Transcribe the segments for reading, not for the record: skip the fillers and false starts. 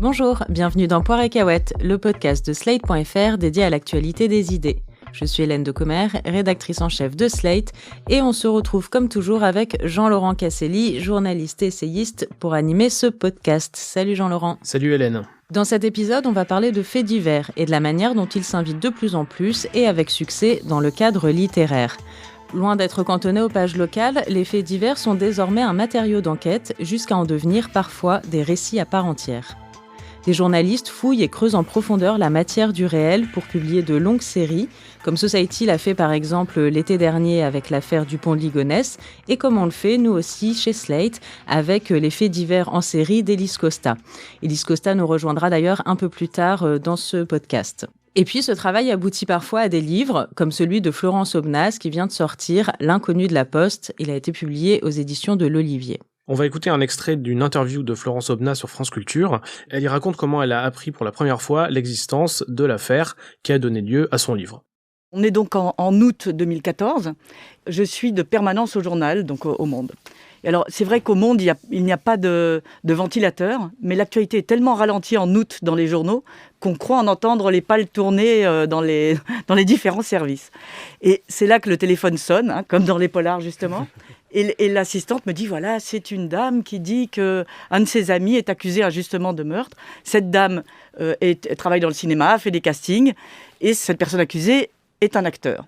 Bonjour, bienvenue dans Poire et Cahuètes, le podcast de Slate.fr dédié à l'actualité des idées. Je suis Hélène Decomer, rédactrice en chef de Slate, et on se retrouve comme toujours avec Jean-Laurent Casselli, journaliste et essayiste, pour animer ce podcast. Salut Jean-Laurent. Salut Hélène. Dans cet épisode, on va parler de faits divers et de la manière dont ils s'invitent de plus en plus, et avec succès, dans le cadre littéraire. Loin d'être cantonnés aux pages locales, les faits divers sont désormais un matériau d'enquête, jusqu'à en devenir parfois des récits à part entière. Des journalistes fouillent et creusent en profondeur la matière du réel pour publier de longues séries, comme Society l'a fait par exemple l'été dernier avec l'affaire Dupont de Ligonnès, et comme on le fait nous aussi chez Slate avec les faits divers en série d'Élise Costa. Élise Costa nous rejoindra d'ailleurs un peu plus tard dans ce podcast. Et puis ce travail aboutit parfois à des livres, comme celui de Florence Aubenas qui vient de sortir L'inconnu de la Poste. Il a été publié aux éditions de l'Olivier. On va écouter un extrait d'une interview de Florence Aubenas sur France Culture. Elle y raconte comment elle a appris pour la première fois l'existence de l'affaire qui a donné lieu à son livre. On est donc en août 2014. Je suis de permanence au journal, donc au Monde. Et alors, c'est vrai qu'au Monde, il n'y a pas de ventilateur, mais l'actualité est tellement ralentie en août dans les journaux qu'on croit en entendre les pales tourner dans les différents services. Et c'est là que le téléphone sonne, comme dans les polars justement. Et l'assistante me dit, voilà, c'est une dame qui dit qu'un de ses amis est accusé injustement de meurtre. Cette dame travaille dans le cinéma, fait des castings, et cette personne accusée est un acteur.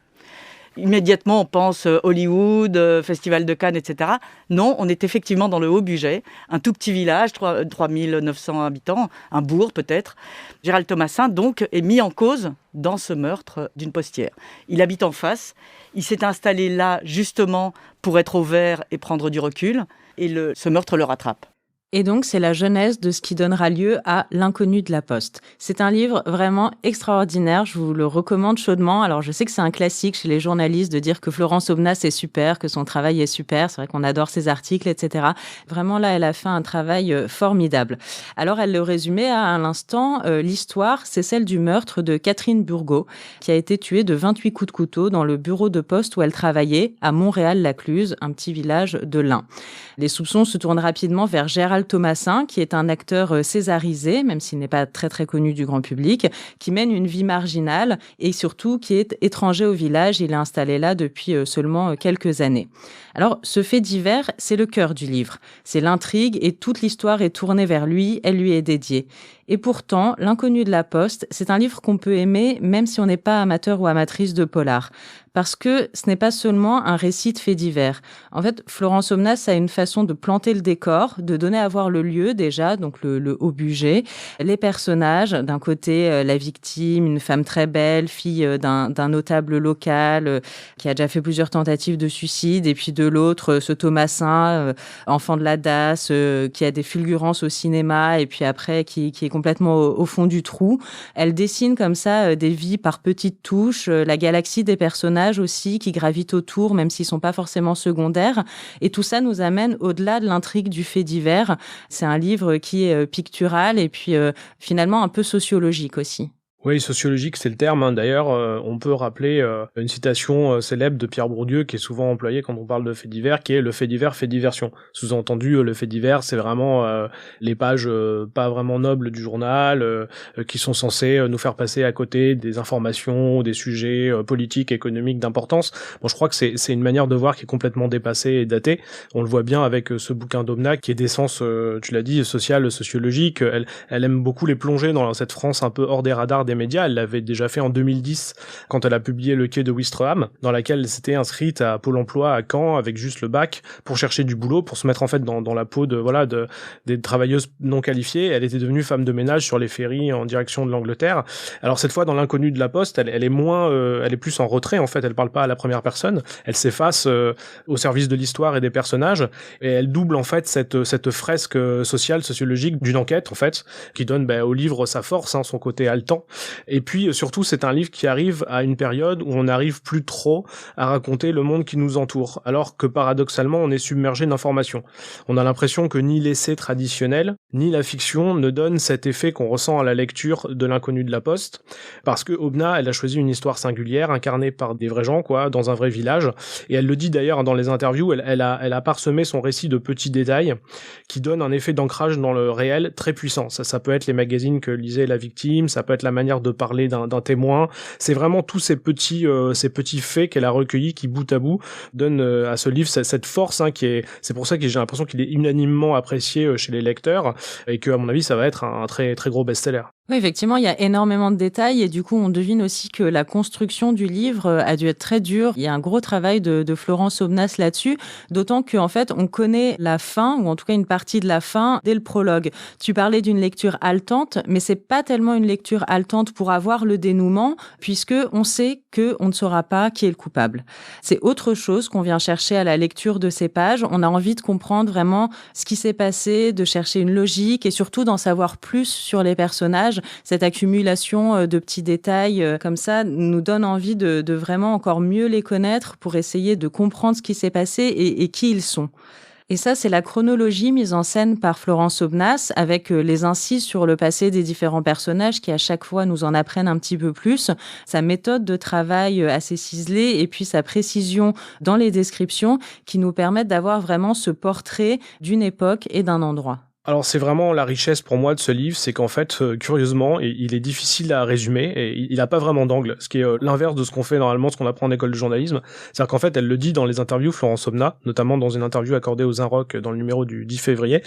Immédiatement, on pense Hollywood, Festival de Cannes, etc. Non, on est effectivement dans le Haut-Bugey, un tout petit village, 3900 habitants, un bourg peut-être. Gérald Thomasin, donc, est mis en cause dans ce meurtre d'une postière. Il habite en face, il s'est installé là justement pour être au vert et prendre du recul, et ce meurtre le rattrape. Et donc, c'est la genèse de ce qui donnera lieu à L'inconnu de la Poste. C'est un livre vraiment extraordinaire, je vous le recommande chaudement. Alors, je sais que c'est un classique chez les journalistes de dire que Florence Aubenas est super, que son travail est super. C'est vrai qu'on adore ses articles, etc. Vraiment, là, elle a fait un travail formidable. Alors, elle le résumait à l'instant. L'histoire, c'est celle du meurtre de Catherine Burgot, qui a été tuée de 28 coups de couteau dans le bureau de poste où elle travaillait, à Montréal-Lacluse, un petit village de l'Ain. Les soupçons se tournent rapidement vers Gérald Thomasin, qui est un acteur césarisé, même s'il n'est pas très très connu du grand public, qui mène une vie marginale et surtout qui est étranger au village. Il est installé là depuis seulement quelques années. Alors, ce fait divers, c'est le cœur du livre. C'est l'intrigue et toute l'histoire est tournée vers lui, elle lui est dédiée. Et pourtant, L'inconnu de la Poste, c'est un livre qu'on peut aimer même si on n'est pas amateur ou amatrice de polar. Parce que ce n'est pas seulement un récit de faits divers. En fait, Florence Aubenas a une façon de planter le décor, de donner à voir le lieu déjà, donc le Haut-Bugey, les personnages, d'un côté la victime, une femme très belle, fille d'un notable local qui a déjà fait plusieurs tentatives de suicide, et puis de l'autre, ce Thomasin, enfant de la DAS, qui a des fulgurances au cinéma, et puis après qui est complètement au fond du trou. Elle dessine comme ça des vies par petites touches, la galaxie des personnages aussi qui gravitent autour, même s'ils sont pas forcément secondaires. Et tout ça nous amène au-delà de l'intrigue du fait divers. C'est un livre qui est pictural et puis finalement un peu sociologique aussi. Oui, sociologique, c'est le terme. D'ailleurs, on peut rappeler une citation célèbre de Pierre Bourdieu qui est souvent employée quand on parle de faits divers, qui est le fait divers fait diversion. Sous-entendu, le fait divers, c'est vraiment les pages pas vraiment nobles du journal, qui sont censées nous faire passer à côté des informations, des sujets politiques, économiques d'importance. Bon, je crois que c'est une manière de voir qui est complètement dépassée et datée. On le voit bien avec ce bouquin d'Aubenas qui est d'essence, tu l'as dit, sociale, sociologique. Elle aime beaucoup les plonger dans cette France un peu hors des radars des médias. Elle l'avait déjà fait en 2010 quand elle a publié Le Quai de Ouistreham, dans laquelle elle s'était inscrite à Pôle emploi à Caen avec juste le bac pour chercher du boulot, pour se mettre en fait dans la peau des travailleuses non qualifiées. Elle était devenue femme de ménage sur les ferries en direction de l'Angleterre. Alors cette fois dans L'inconnu de la Poste, elle est moins, elle est plus en retrait en fait. Elle parle pas à la première personne. Elle s'efface au service de l'histoire et des personnages et elle double en fait cette fresque sociale, sociologique d'une enquête en fait qui donne au livre sa force, son côté haletant. Et puis surtout, c'est un livre qui arrive à une période où on n'arrive plus trop à raconter le monde qui nous entoure, alors que paradoxalement, on est submergé d'informations. On a l'impression que ni l'essai traditionnel, ni la fiction ne donnent cet effet qu'on ressent à la lecture de L'inconnu de la Poste, parce que Obna, elle a choisi une histoire singulière, incarnée par des vrais gens, quoi, dans un vrai village, et elle le dit d'ailleurs dans les interviews, elle a parsemé son récit de petits détails qui donnent un effet d'ancrage dans le réel très puissant. Ça peut être les magazines que lisait la victime, ça peut être la manière de parler d'un témoin, c'est vraiment tous ces petits faits qu'elle a recueillis qui, bout à bout, donnent à ce livre cette force, hein, c'est pour ça que j'ai l'impression qu'il est unanimement apprécié chez les lecteurs, et que, à mon avis, ça va être un très, très gros best-seller. Oui, effectivement, il y a énormément de détails et du coup, on devine aussi que la construction du livre a dû être très dure. Il y a un gros travail de Florence Aubenas là-dessus, d'autant qu'en fait, on connaît la fin, ou en tout cas une partie de la fin, dès le prologue. Tu parlais d'une lecture haletante, mais c'est pas tellement une lecture haletante pour avoir le dénouement, puisque on sait qu'on ne saura pas qui est le coupable. C'est autre chose qu'on vient chercher à la lecture de ces pages. On a envie de comprendre vraiment ce qui s'est passé, de chercher une logique et surtout d'en savoir plus sur les personnages. Cette accumulation de petits détails comme ça nous donne envie de vraiment encore mieux les connaître pour essayer de comprendre ce qui s'est passé et qui ils sont. Et ça, c'est la chronologie mise en scène par Florence Aubenas avec les incises sur le passé des différents personnages qui, à chaque fois, nous en apprennent un petit peu plus. Sa méthode de travail assez ciselée et puis sa précision dans les descriptions qui nous permettent d'avoir vraiment ce portrait d'une époque et d'un endroit. Alors c'est vraiment la richesse pour moi de ce livre, c'est qu'en fait, curieusement, il est difficile à résumer et il n'a pas vraiment d'angle, ce qui est l'inverse de ce qu'on fait normalement, ce qu'on apprend en école de journalisme. C'est-à-dire qu'en fait, elle le dit dans les interviews, Florence Aubenas, notamment dans une interview accordée aux Inrocks dans le numéro du 10 février,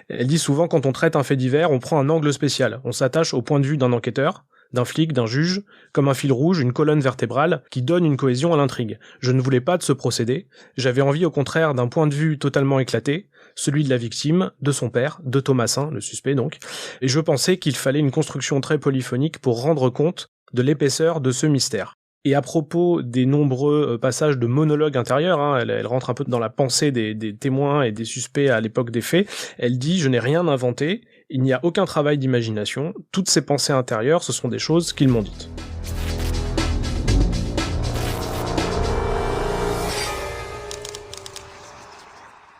elle dit souvent quand on traite un fait divers, on prend un angle spécial, on s'attache au point de vue d'un enquêteur, d'un flic, d'un juge, comme un fil rouge, une colonne vertébrale qui donne une cohésion à l'intrigue. Je ne voulais pas de ce procédé, j'avais envie au contraire d'un point de vue totalement éclaté, celui de la victime, de son père, de Thomasin, le suspect donc, et je pensais qu'il fallait une construction très polyphonique pour rendre compte de l'épaisseur de ce mystère. Et à propos des nombreux passages de monologues intérieurs, hein, elle rentre un peu dans la pensée des témoins et des suspects à l'époque des faits, elle dit « Je n'ai rien inventé, il n'y a aucun travail d'imagination, toutes ces pensées intérieures, ce sont des choses qu'ils m'ont dites. »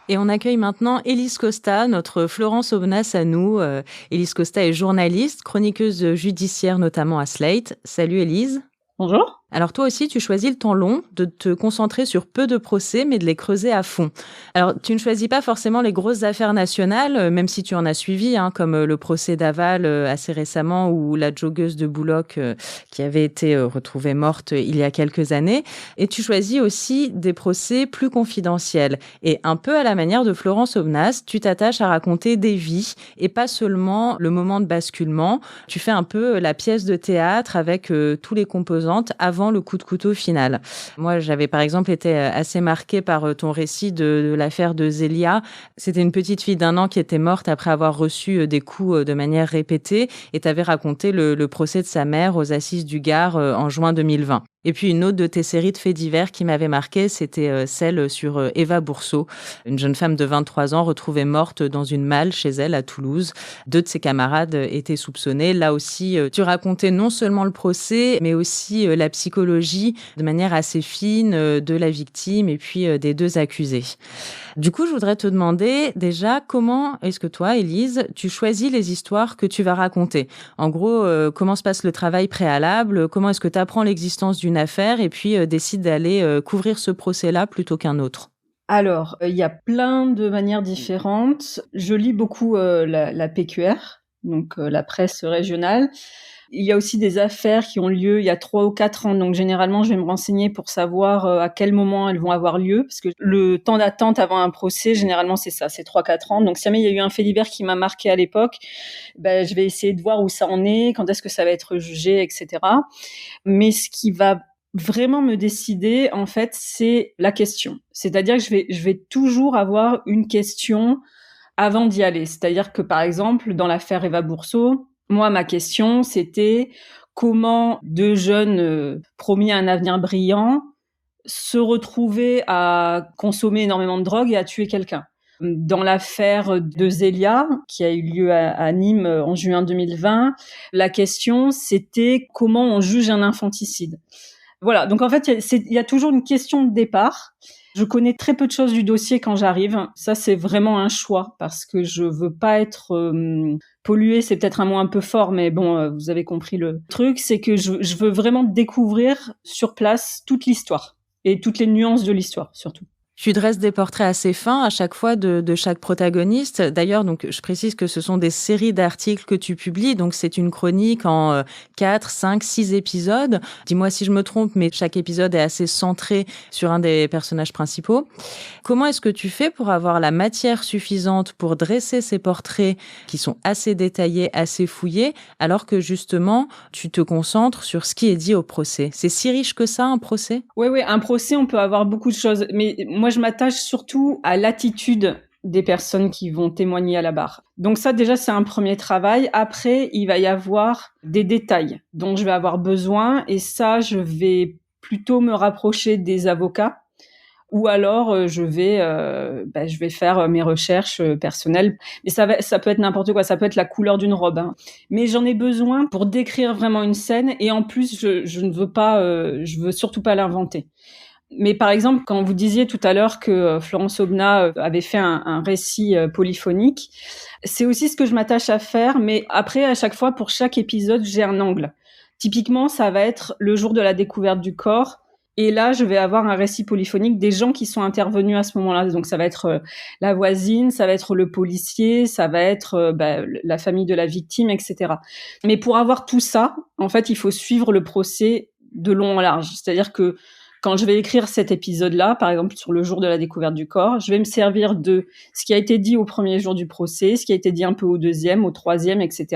Et on accueille maintenant Élise Costa, notre Florence Aubenas à nous. Élise Costa est journaliste, chroniqueuse judiciaire notamment à Slate. Salut Élise. Bonjour. Alors toi aussi, tu choisis le temps long, de te concentrer sur peu de procès, mais de les creuser à fond. Alors, tu ne choisis pas forcément les grosses affaires nationales, même si tu en as suivi, hein, comme le procès d'Aval assez récemment, ou la joggeuse de Boulogne qui avait été retrouvée morte il y a quelques années. Et tu choisis aussi des procès plus confidentiels. Et un peu à la manière de Florence Aubenas, tu t'attaches à raconter des vies, et pas seulement le moment de basculement. Tu fais un peu la pièce de théâtre avec tous les composantes avant le coup de couteau final. Moi, j'avais par exemple été assez marquée par ton récit de l'affaire de Zélia. C'était une petite fille d'1 an qui était morte après avoir reçu des coups de manière répétée et tu avais raconté le procès de sa mère aux assises du Gard en juin 2020. Et puis une autre de tes séries de faits divers qui m'avait marqué, c'était celle sur Eva Bourseau, une jeune femme de 23 ans retrouvée morte dans une malle chez elle à Toulouse. 2 de ses camarades étaient soupçonnés. Là aussi, tu racontais non seulement le procès, mais aussi la psychologie de manière assez fine de la victime et puis des 2 accusés. Du coup, je voudrais te demander déjà comment est-ce que toi, Élise, tu choisis les histoires que tu vas raconter. En gros, comment se passe le travail préalable? Comment est-ce que tu apprends l'existence d'une affaire et puis décides d'aller couvrir ce procès-là plutôt qu'un autre? Alors, il y a plein de manières différentes. Je lis beaucoup la PQR, donc la presse régionale. Il y a aussi des affaires qui ont lieu il y a 3 ou 4 ans, donc généralement je vais me renseigner pour savoir à quel moment elles vont avoir lieu, parce que le temps d'attente avant un procès, généralement c'est ça, c'est 3-4 ans. Donc si jamais il y a eu un fait divers qui m'a marqué à l'époque, je vais essayer de voir où ça en est, quand est-ce que ça va être jugé, etc. Mais ce qui va vraiment me décider, en fait, c'est la question. C'est-à-dire que je vais toujours avoir une question avant d'y aller. C'est-à-dire que, par exemple, dans l'affaire Eva Bourseau, moi, ma question, c'était comment 2 jeunes promis à un avenir brillant se retrouvaient à consommer énormément de drogue et à tuer quelqu'un. Dans l'affaire de Zélia, qui a eu lieu à Nîmes en juin 2020, la question, c'était comment on juge un infanticide. Voilà, donc en fait, il y a toujours une question de départ. Je connais très peu de choses du dossier quand j'arrive. Ça, c'est vraiment un choix parce que je veux pas être polluée. C'est peut-être un mot un peu fort, mais bon, vous avez compris le truc. C'est que je veux vraiment découvrir sur place toute l'histoire et toutes les nuances de l'histoire, surtout. Tu dresses des portraits assez fins à chaque fois de chaque protagoniste. D'ailleurs, donc je précise que ce sont des séries d'articles que tu publies, donc c'est une chronique en 4, 5, 6 épisodes. Dis-moi si je me trompe, mais chaque épisode est assez centré sur un des personnages principaux. Comment est-ce que tu fais pour avoir la matière suffisante pour dresser ces portraits qui sont assez détaillés, assez fouillés, alors que justement, tu te concentres sur ce qui est dit au procès? C'est si riche que ça, un procès? Oui, un procès, on peut avoir beaucoup de choses, mais moi, je m'attache surtout à l'attitude des personnes qui vont témoigner à la barre. Donc ça, déjà, c'est un premier travail. Après, il va y avoir des détails dont je vais avoir besoin, et ça, je vais plutôt me rapprocher des avocats, ou alors je vais faire mes recherches personnelles. Mais ça peut être n'importe quoi, ça peut être la couleur d'une robe, hein. Mais j'en ai besoin pour décrire vraiment une scène, et en plus, je ne veux pas, je veux surtout pas l'inventer. Mais par exemple, quand vous disiez tout à l'heure que Florence Aubenas avait fait un récit polyphonique, c'est aussi ce que je m'attache à faire, mais après, à chaque fois, pour chaque épisode, j'ai un angle. Typiquement, ça va être le jour de la découverte du corps, et là, je vais avoir un récit polyphonique des gens qui sont intervenus à ce moment-là. Donc, ça va être la voisine, ça va être le policier, ça va être la famille de la victime, etc. Mais pour avoir tout ça, en fait, il faut suivre le procès de long en large. C'est-à-dire que quand je vais écrire cet épisode-là, par exemple sur le jour de la découverte du corps, je vais me servir de ce qui a été dit au premier jour du procès, ce qui a été dit un peu au deuxième, au troisième, etc.,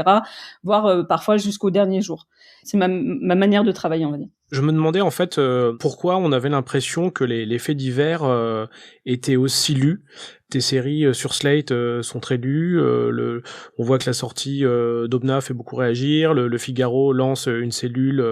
voire parfois jusqu'au dernier jour. C'est ma manière de travailler, on va dire. Je me demandais en fait pourquoi on avait l'impression que les faits divers étaient aussi lus. Tes séries sur Slate sont très lues. On voit que la sortie d'Aubenas fait beaucoup réagir. Le Figaro lance une cellule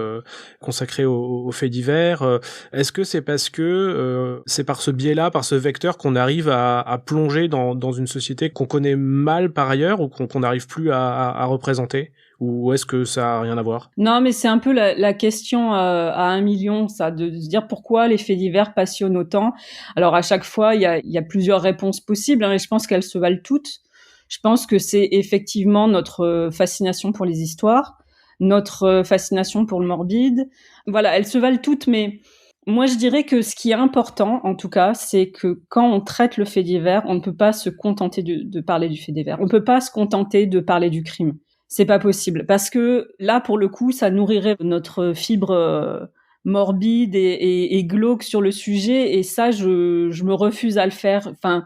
consacrée aux faits divers. Est-ce que c'est parce que c'est par ce biais-là, par ce vecteur, qu'on arrive à plonger dans une société qu'on connaît mal par ailleurs ou qu'on n'arrive plus à représenter? Ou est-ce que ça a rien à voir? Non, mais c'est un peu la question à 1 million, ça, de se dire pourquoi les faits divers passionnent autant. Alors à chaque fois, il y a plusieurs réponses possibles, hein, et je pense qu'elles se valent toutes. Je pense que c'est effectivement notre fascination pour les histoires, notre fascination pour le morbide. Voilà, elles se valent toutes, mais moi je dirais que ce qui est important, en tout cas, c'est que quand on traite le fait divers, on ne peut pas se contenter de parler du fait divers. On ne peut pas se contenter de parler du crime. C'est pas possible, parce que là, pour le coup, ça nourrirait notre fibre morbide et glauque sur le sujet, et ça, je me refuse à le faire. Enfin,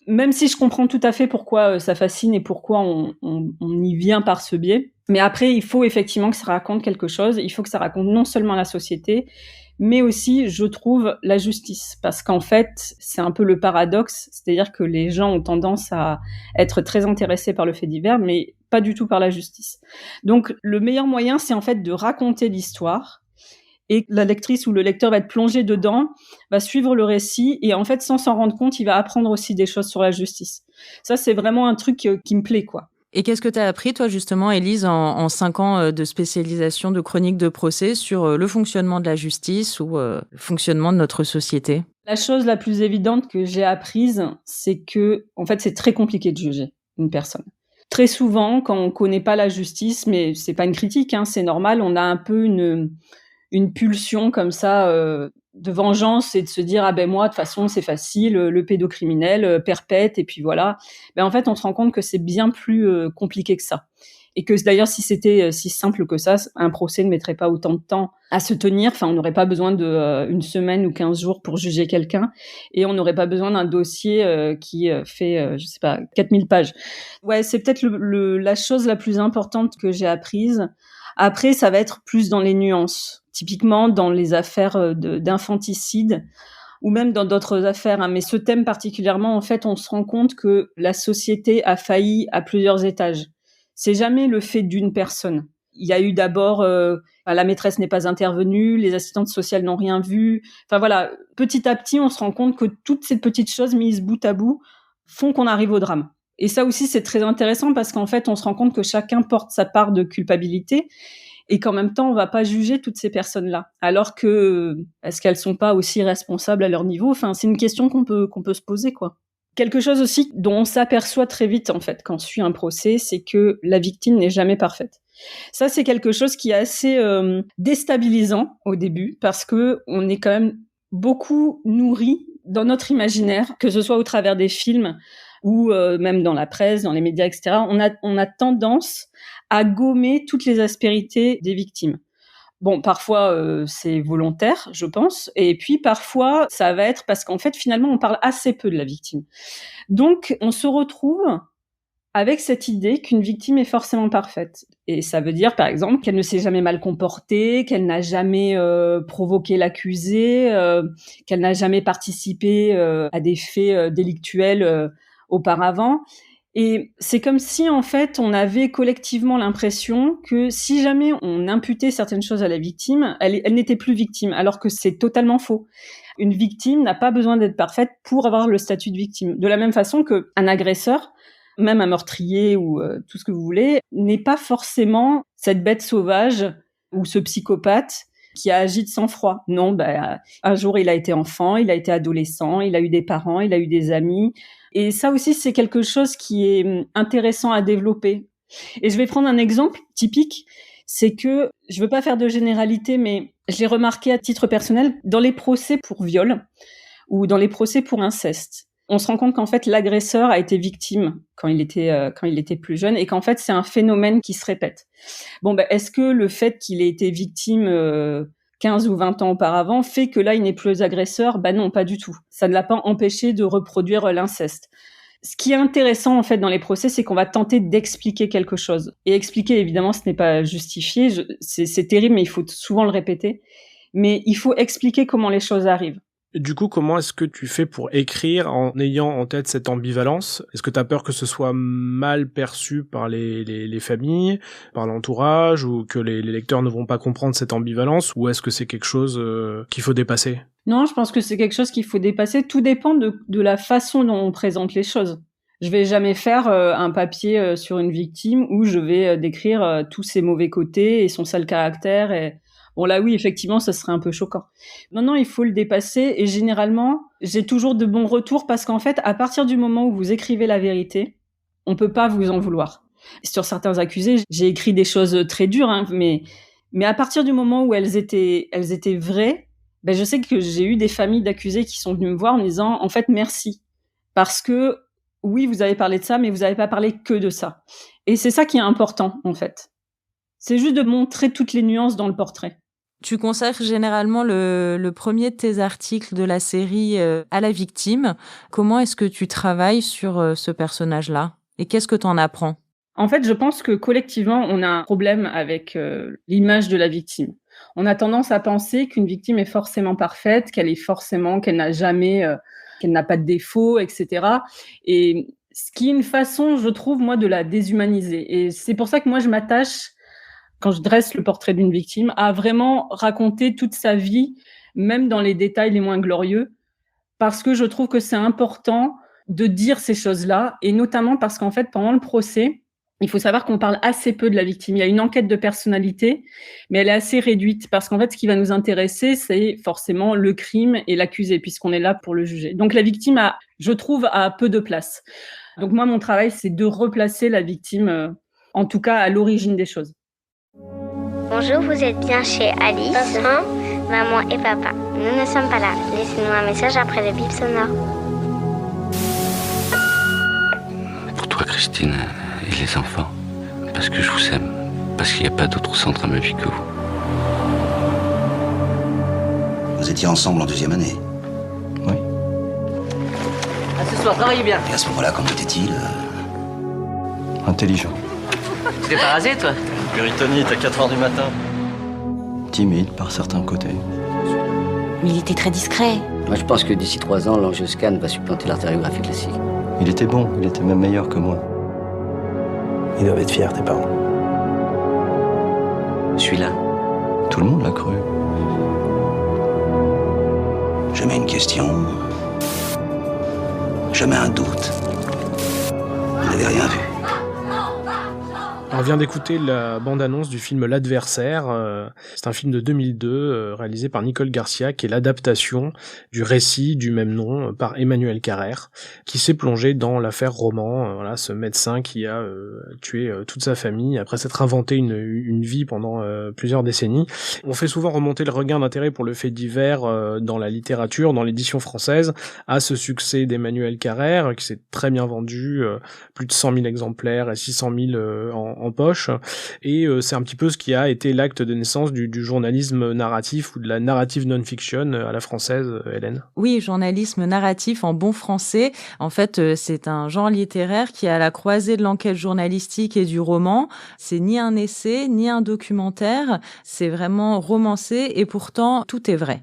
même si je comprends tout à fait pourquoi ça fascine et pourquoi on y vient par ce biais, mais après, il faut effectivement que ça raconte quelque chose. Il faut que ça raconte non seulement la société, mais aussi, je trouve, la justice. Parce qu'en fait, c'est un peu le paradoxe, c'est-à-dire que les gens ont tendance à être très intéressés par le fait divers, mais pas du tout par la justice. Donc, le meilleur moyen, c'est en fait de raconter l'histoire, et la lectrice ou le lecteur va être plongé dedans, va suivre le récit, et en fait, sans s'en rendre compte, il va apprendre aussi des choses sur la justice. Ça, c'est vraiment un truc qui me plaît, quoi. Et qu'est-ce que tu as appris, toi, justement, Élise, en 5 ans de spécialisation de chronique de procès sur le fonctionnement de la justice ou le fonctionnement de notre société? La chose la plus évidente que j'ai apprise, c'est que, en fait, c'est très compliqué de juger une personne. Très souvent, quand on connaît pas la justice, mais c'est pas une critique, hein, c'est normal, on a un peu une pulsion comme ça de vengeance, et de se dire ah ben moi de toute façon c'est facile, le pédocriminel perpète, et puis voilà. Ben en fait on se rend compte que c'est bien plus compliqué que ça, et que d'ailleurs si c'était si simple que ça, un procès ne mettrait pas autant de temps à se tenir. Enfin, on n'aurait pas besoin de une semaine ou 15 jours pour juger quelqu'un, et on n'aurait pas besoin d'un dossier qui fait je sais pas 4000 pages. Ouais, c'est peut-être la chose la plus importante que j'ai apprise. Après, ça va être plus dans les nuances. Typiquement, dans les affaires d'infanticide, ou même dans d'autres affaires, hein. Mais ce thème particulièrement, en fait, on se rend compte que la société a failli à plusieurs étages. C'est jamais le fait d'une personne. Il y a eu d'abord, la maîtresse n'est pas intervenue, les assistantes sociales n'ont rien vu. Enfin voilà, petit à petit, on se rend compte que toutes ces petites choses mises bout à bout font qu'on arrive au drame. Et ça aussi, c'est très intéressant parce qu'en fait, on se rend compte que chacun porte sa part de culpabilité et qu'en même temps, on va pas juger toutes ces personnes-là. Alors que, est-ce qu'elles sont pas aussi responsables à leur niveau? Enfin, c'est une question qu'on peut se poser, quoi. Quelque chose aussi dont on s'aperçoit très vite, en fait, quand on suit un procès, c'est que la victime n'est jamais parfaite. Ça, c'est quelque chose qui est assez déstabilisant au début parce que on est quand même beaucoup nourri dans notre imaginaire, que ce soit au travers des films ou même dans la presse, dans les médias, etc. On a tendance à gommer toutes les aspérités des victimes. Bon, parfois c'est volontaire, je pense, et puis parfois ça va être parce qu'en fait finalement on parle assez peu de la victime. Donc on se retrouve avec cette idée qu'une victime est forcément parfaite. Et ça veut dire, par exemple, qu'elle ne s'est jamais mal comportée, qu'elle n'a jamais provoqué l'accusé, qu'elle n'a jamais participé à des faits délictuels auparavant. Et c'est comme si, en fait, on avait collectivement l'impression que si jamais on imputait certaines choses à la victime, elle n'était plus victime, alors que c'est totalement faux. Une victime n'a pas besoin d'être parfaite pour avoir le statut de victime. De la même façon qu'un agresseur, même un meurtrier ou tout ce que vous voulez, n'est pas forcément cette bête sauvage ou ce psychopathe qui a agi de sang-froid. Non, un jour il a été enfant, il a été adolescent, il a eu des parents, il a eu des amis. Et ça aussi, c'est quelque chose qui est intéressant à développer. Et je vais prendre un exemple typique, c'est que, je veux pas faire de généralité, mais j'ai remarqué à titre personnel, dans les procès pour viol ou dans les procès pour inceste, on se rend compte qu'en fait, l'agresseur a été victime quand il était plus jeune et qu'en fait, c'est un phénomène qui se répète. Bon, est-ce que le fait qu'il ait été victime 15 ou 20 ans auparavant fait que là, il n'est plus agresseur? Non, pas du tout. Ça ne l'a pas empêché de reproduire l'inceste. Ce qui est intéressant, en fait, dans les procès, c'est qu'on va tenter d'expliquer quelque chose. Et expliquer, évidemment, ce n'est pas justifié. C'est terrible, mais il faut souvent le répéter. Mais il faut expliquer comment les choses arrivent. Du coup, comment est-ce que tu fais pour écrire en ayant en tête cette ambivalence? Est-ce que tu as peur que ce soit mal perçu par les familles, par l'entourage, ou que les lecteurs ne vont pas comprendre cette ambivalence, ou est-ce que c'est quelque chose qu'il faut dépasser? Non, je pense que c'est quelque chose qu'il faut dépasser. Tout dépend de la façon dont on présente les choses. Je vais jamais faire un papier sur une victime où je vais décrire tous ses mauvais côtés et son sale caractère et... Bon, là, oui, effectivement, ça serait un peu choquant. Non, il faut le dépasser. Et généralement, j'ai toujours de bons retours parce qu'en fait, à partir du moment où vous écrivez la vérité, on peut pas vous en vouloir. Sur certains accusés, j'ai écrit des choses très dures, hein, mais à partir du moment où elles étaient vraies, je sais que j'ai eu des familles d'accusés qui sont venues me voir en me disant, en fait, merci. Parce que, oui, vous avez parlé de ça, mais vous n'avez pas parlé que de ça. Et c'est ça qui est important, en fait. C'est juste de montrer toutes les nuances dans le portrait. Tu consacres généralement le premier de tes articles de la série à la victime. Comment est-ce que tu travailles sur ce personnage-là? Et qu'est-ce que tu en apprends? En fait, je pense que collectivement, on a un problème avec l'image de la victime. On a tendance à penser qu'une victime est forcément parfaite, qu'elle n'a jamais, qu'elle n'a pas de défaut, etc. Et ce qui est une façon, je trouve, moi, de la déshumaniser. Et c'est pour ça que moi, je m'attache, quand je dresse le portrait d'une victime, à vraiment raconter toute sa vie, même dans les détails les moins glorieux, parce que je trouve que c'est important de dire ces choses-là, et notamment parce qu'en fait, pendant le procès, il faut savoir qu'on parle assez peu de la victime. Il y a une enquête de personnalité, mais elle est assez réduite, parce qu'en fait, ce qui va nous intéresser, c'est forcément le crime et l'accusé, puisqu'on est là pour le juger. Donc la victime, je trouve, a peu de place. Donc moi, mon travail, c'est de replacer la victime, en tout cas à l'origine des choses. Bonjour, vous êtes bien chez Alice, maman et papa. Nous ne sommes pas là. Laissez-nous un message après le bip sonore. Pour toi, Christine, et les enfants, parce que je vous aime, parce qu'il n'y a pas d'autre centre à ma vie que vous. Vous étiez ensemble en 2e année? Oui. Ce soir, travaillez bien. Et à ce moment-là, comment était-il? Intelligent. Tu t'es pas rasé, toi? Péritonite à 4h du matin. Timide par certains côtés. Mais il était très discret. Moi, je pense que d'ici 3 ans, l'angioscan va supplanter l'artériographie classique. Il était bon, il était même meilleur que moi. Ils doivent être fiers, tes parents. Je suis là. Tout le monde l'a cru. Je mets une question. Je mets un doute. n'avez rien vu. On vient d'écouter la bande-annonce du film L'Adversaire. C'est un film de 2002 réalisé par Nicole Garcia, qui est l'adaptation du récit du même nom par Emmanuel Carrère, qui s'est plongé dans l'affaire Roman, voilà, ce médecin qui a tué toute sa famille après s'être inventé une vie pendant plusieurs décennies. On fait souvent remonter le regain d'intérêt pour le fait divers dans la littérature, dans l'édition française, à ce succès d'Emmanuel Carrère, qui s'est très bien vendu, plus de 100 000 exemplaires et 600 000 en poche, et c'est un petit peu ce qui a été l'acte de naissance du journalisme narratif ou de la narrative non-fiction à la française, Hélène. Oui, journalisme narratif en bon français. En fait, c'est un genre littéraire qui est à la croisée de l'enquête journalistique et du roman. C'est ni un essai, ni un documentaire. C'est vraiment romancé et pourtant tout est vrai.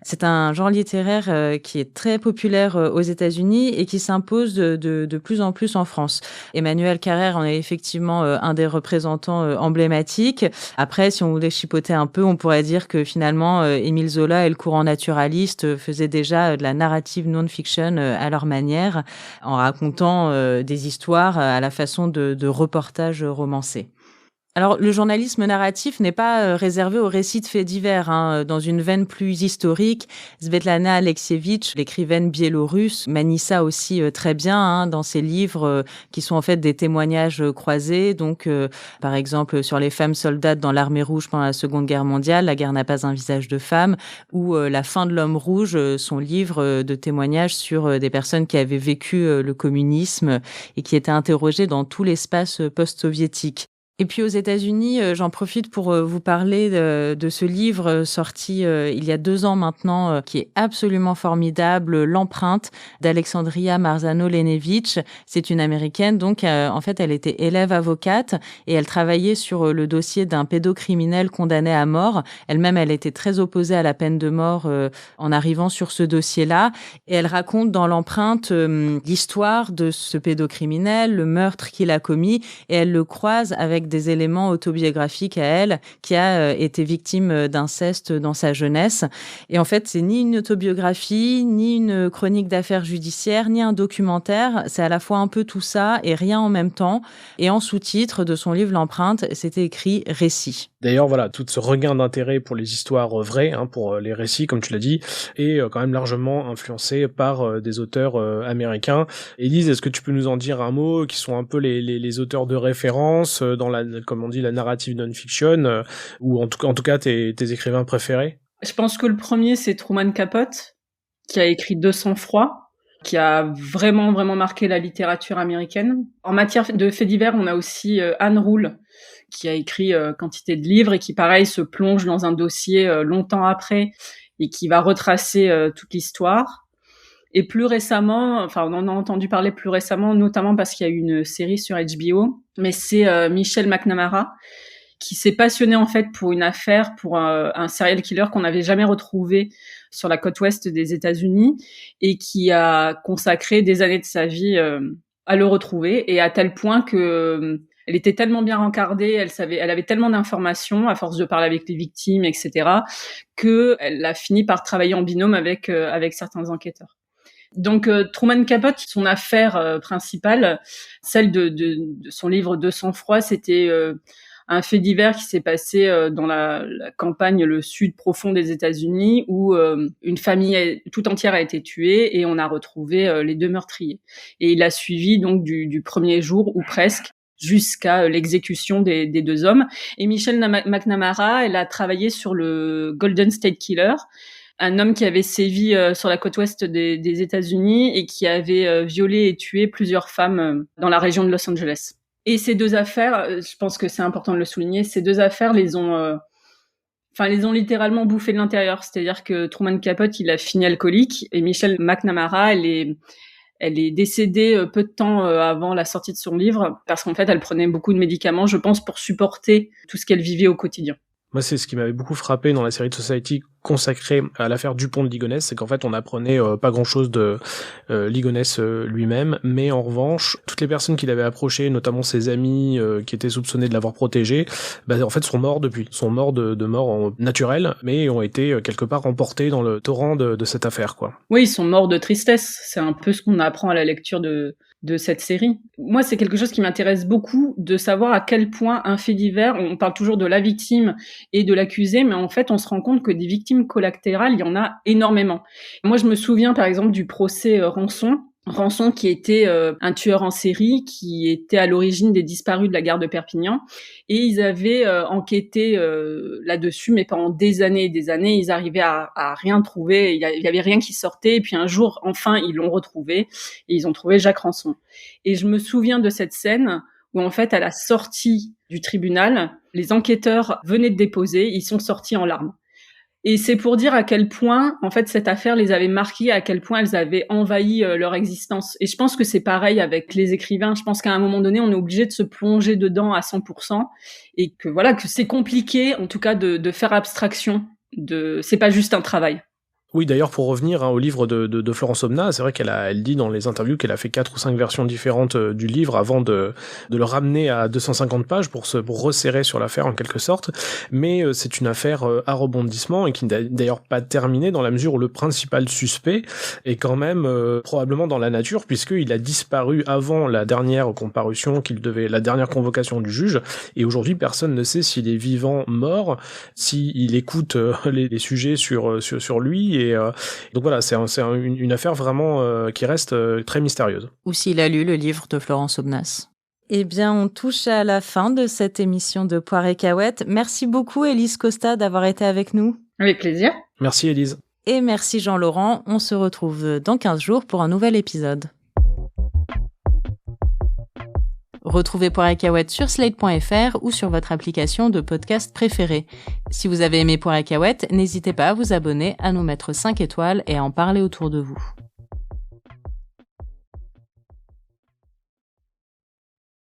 C'est un genre littéraire qui est très populaire aux États-Unis et qui s'impose de plus en plus en France. Emmanuel Carrère en est effectivement un des représentants emblématiques. Après, si on voulait chipoter un peu, on pourrait dire que finalement, Émile Zola et le courant naturaliste faisaient déjà de la narrative non-fiction à leur manière, en racontant des histoires à la façon de reportages romancés. Alors, le journalisme narratif n'est pas réservé aux récits de faits divers. Dans une veine plus historique, Svetlana Alexievitch, l'écrivaine biélorusse, manie ça aussi très bien dans ses livres qui sont en fait des témoignages croisés. Donc, par exemple, sur les femmes soldates dans l'armée rouge pendant la Seconde Guerre mondiale, La guerre n'a pas un visage de femme, ou La fin de l'homme rouge, son livre de témoignages sur des personnes qui avaient vécu le communisme et qui étaient interrogées dans tout l'espace post-soviétique. Et puis aux États-Unis, j'en profite pour vous parler de ce livre sorti il y a 2 ans maintenant, qui est absolument formidable, L'empreinte d'Alexandria Marzano-Lenevich. C'est une Américaine, donc en fait elle était élève avocate et elle travaillait sur le dossier d'un pédocriminel condamné à mort. Elle-même, elle était très opposée à la peine de mort en arrivant sur ce dossier-là. Et elle raconte dans L'empreinte l'histoire de ce pédocriminel, le meurtre qu'il a commis, et elle le croise avec des éléments autobiographiques à elle, qui a été victime d'inceste dans sa jeunesse. Et en fait, c'est ni une autobiographie, ni une chronique d'affaires judiciaires, ni un documentaire. C'est à la fois un peu tout ça et rien en même temps. Et en sous-titre de son livre L'empreinte, c'était écrit « Récit ». D'ailleurs, voilà, tout ce regain d'intérêt pour les histoires vraies, pour les récits, comme tu l'as dit, est quand même largement influencé par des auteurs américains. Élise, est-ce que tu peux nous en dire un mot, qui sont un peu les auteurs de référence dans comme on dit, la narrative non-fiction, ou en tout cas tes écrivains préférés? Je pense que le premier, c'est Truman Capote, qui a écrit De sang-froid, qui a vraiment, vraiment marqué la littérature américaine. En matière de faits divers, on a aussi Anne Rule, qui a écrit quantité de livres et qui, pareil, se plonge dans un dossier longtemps après et qui va retracer toute l'histoire. Et plus récemment, on en a entendu parler plus récemment, notamment parce qu'il y a eu une série sur HBO, mais c'est Michel McNamara, qui s'est passionné en fait pour une affaire, pour un serial killer qu'on n'avait jamais retrouvé sur la côte ouest des États-Unis et qui a consacré des années de sa vie à le retrouver, et à tel point que elle était tellement bien rencardée, elle avait tellement d'informations à force de parler avec les victimes, etc., que elle a fini par travailler en binôme avec certains enquêteurs. Donc Truman Capote, son affaire principale, celle de son livre De sang-froid, c'était un fait divers qui s'est passé dans la campagne, le sud profond des États-Unis, où une famille tout entière a été tuée et on a retrouvé les 2 meurtriers. Et il a suivi donc du premier jour ou presque jusqu'à l'exécution des 2 hommes. Et Michelle McNamara, elle a travaillé sur le Golden State Killer, un homme qui avait sévi sur la côte ouest des États-Unis et qui avait violé et tué plusieurs femmes dans la région de Los Angeles. Et ces 2 affaires, je pense que c'est important de le souligner, ces 2 affaires les ont littéralement bouffées de l'intérieur. C'est-à-dire que Truman Capote, il a fini alcoolique, et Michelle McNamara, elle est décédée peu de temps avant la sortie de son livre, parce qu'en fait, elle prenait beaucoup de médicaments, je pense, pour supporter tout ce qu'elle vivait au quotidien. Moi, c'est ce qui m'avait beaucoup frappé dans la série de Society consacrée à l'affaire Dupont de Ligonnès, c'est qu'en fait, on apprenait pas grand-chose de Ligonnès lui-même, mais en revanche, toutes les personnes qu'il avait approchées, notamment ses amis qui étaient soupçonnés de l'avoir protégé, en fait, sont morts depuis. Sont morts de mort naturelle, mais ont été quelque part emportés dans le torrent de cette affaire, quoi. Oui, ils sont morts de tristesse. C'est un peu ce qu'on apprend à la lecture de de cette série. Moi, c'est quelque chose qui m'intéresse beaucoup, de savoir à quel point un fait divers, on parle toujours de la victime et de l'accusé, mais en fait, on se rend compte que des victimes collatérales, il y en a énormément. Moi, je me souviens, par exemple, du procès Rançon, qui était un tueur en série, qui était à l'origine des disparus de la gare de Perpignan. Et ils avaient enquêté là-dessus, mais pendant des années et des années, ils arrivaient à rien trouver. Il y avait rien qui sortait. Et puis un jour, enfin, ils l'ont retrouvé. Et ils ont trouvé Jacques Rançon. Et je me souviens de cette scène où, en fait, à la sortie du tribunal, les enquêteurs venaient de déposer. Ils sont sortis en larmes. Et c'est pour dire à quel point, en fait, cette affaire les avait marqués, à quel point elles avaient envahi leur existence. Et je pense que c'est pareil avec les écrivains. Je pense qu'à un moment donné, on est obligé de se plonger dedans à 100%. Et que voilà, que c'est compliqué, en tout cas, de faire abstraction. C'est pas juste un travail. Oui, d'ailleurs, pour revenir au livre de Florence Aubenas, c'est vrai elle dit dans les interviews qu'elle a fait 4 ou 5 versions différentes du livre avant de le ramener à 250 pages pour resserrer sur l'affaire en quelque sorte. Mais c'est une affaire à rebondissement et qui n'est d'ailleurs pas terminée dans la mesure où le principal suspect est quand même probablement dans la nature, puisqu'il a disparu avant la dernière comparution la dernière convocation du juge. Et aujourd'hui, personne ne sait s'il est vivant, mort, s'il écoute les sujets sur lui. Et donc voilà, c'est une affaire vraiment qui reste très mystérieuse. Ou s'il a lu le livre de Florence Aubenas. Eh bien, on touche à la fin de cette émission de Poire et Cahuète. Merci beaucoup, Élise Costa, d'avoir été avec nous. Avec plaisir. Merci, Élise. Et merci, Jean-Laurent. On se retrouve dans 15 jours pour un nouvel épisode. Retrouvez Poire et Cahuète sur slate.fr ou sur votre application de podcast préférée. Si vous avez aimé Poire et Cahuète, n'hésitez pas à vous abonner, à nous mettre 5 étoiles et à en parler autour de vous.